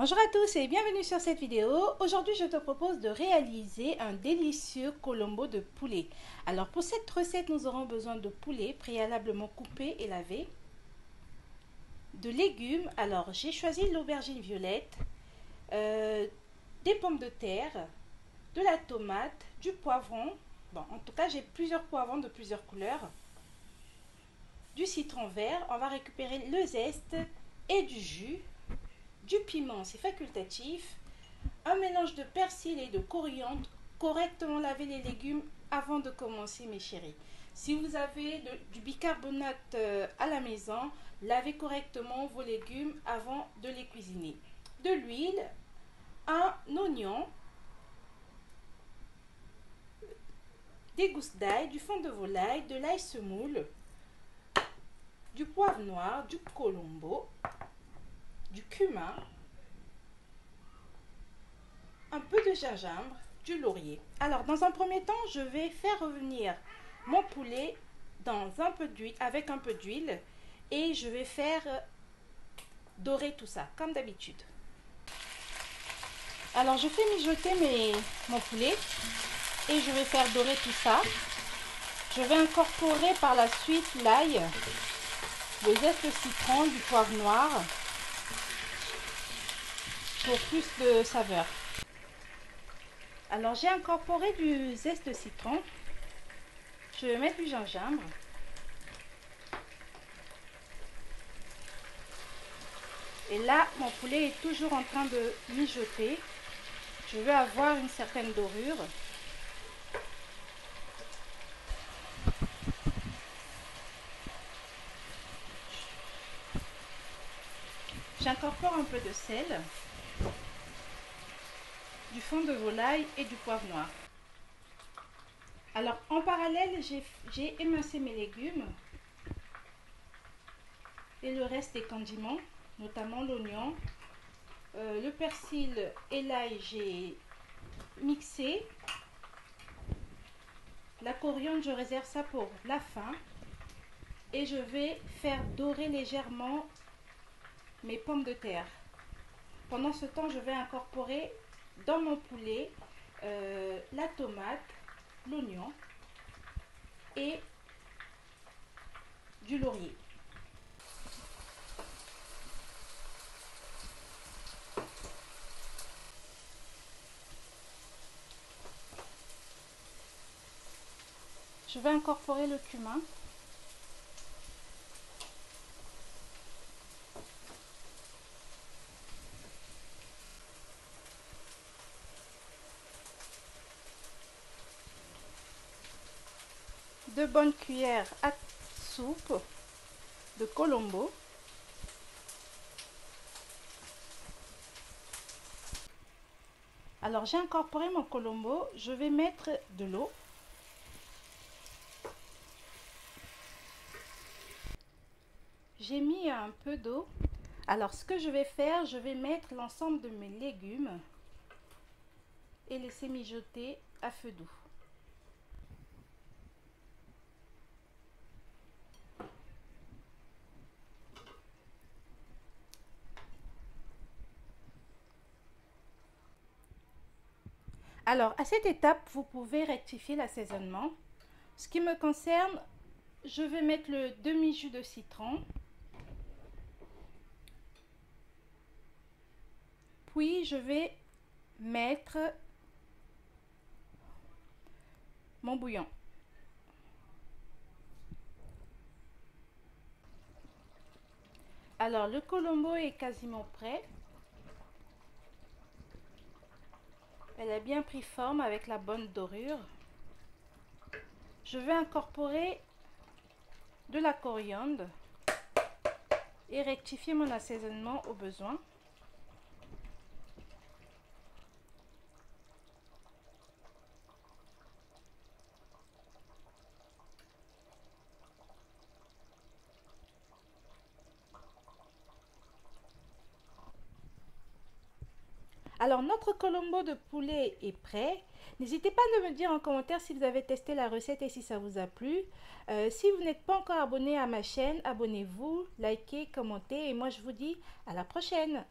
Bonjour à tous et bienvenue sur cette vidéo. Aujourd'hui, je te propose de réaliser un délicieux colombo de poulet. Alors pour cette recette, nous aurons besoin de poulet préalablement coupé et lavé, de légumes. Alors j'ai choisi l'aubergine violette, des pommes de terre, de la tomate, du poivron. Bon, en tout cas, j'ai plusieurs poivrons de plusieurs couleurs, du citron vert. On va récupérer le zeste et du jus. Du piment, c'est facultatif, un mélange de persil et de coriandre, correctement laver les légumes avant de commencer mes chéris. Si vous avez du bicarbonate à la maison, lavez correctement vos légumes avant de les cuisiner. De l'huile, un oignon, des gousses d'ail, du fond de volaille, de l'ail semoule, du poivre noir, du colombo, du cumin, un peu de gingembre, du laurier. Alors dans un premier temps, je vais faire revenir mon poulet dans un peu d'huile, avec un peu d'huile, et je vais faire dorer tout ça comme d'habitude. Alors je fais mijoter mon poulet et je vais faire dorer tout ça. Je vais incorporer par la suite l'ail, le zeste de citron, du poivre noir pour plus de saveur. Alors j'ai incorporé du zeste de citron. Je vais mettre du gingembre. Et là, mon poulet est toujours en train de mijoter. Je veux avoir une certaine dorure. J'incorpore un peu de sel, du fond de volaille et du poivre noir. Alors en parallèle, j'ai émincé mes légumes et le reste des condiments, notamment l'oignon, le persil et l'ail, j'ai mixé. La coriandre, je réserve ça pour la fin. Et je vais faire dorer légèrement mes pommes de terre. Pendant ce temps, je vais incorporer dans mon poulet la tomate, l'oignon et du laurier. Je vais incorporer le cumin. Deux bonnes cuillères à soupe de colombo. Alors j'ai incorporé mon colombo, je vais mettre de l'eau. J'ai mis un peu d'eau. Alors ce que je vais faire, je vais mettre l'ensemble de mes légumes et laisser mijoter à feu doux. Alors à cette étape, vous pouvez rectifier l'assaisonnement. Ce qui me concerne, je vais mettre le demi-jus de citron. Puis je vais mettre mon bouillon. Alors le colombo est quasiment prêt. Elle a bien pris forme avec la bonne dorure. Je vais incorporer de la coriandre et rectifier mon assaisonnement au besoin. Alors notre colombo de poulet est prêt. N'hésitez pas à me dire en commentaire si vous avez testé la recette et si ça vous a plu. Si vous n'êtes pas encore abonné à ma chaîne, abonnez-vous, likez, commentez et moi je vous dis à la prochaine.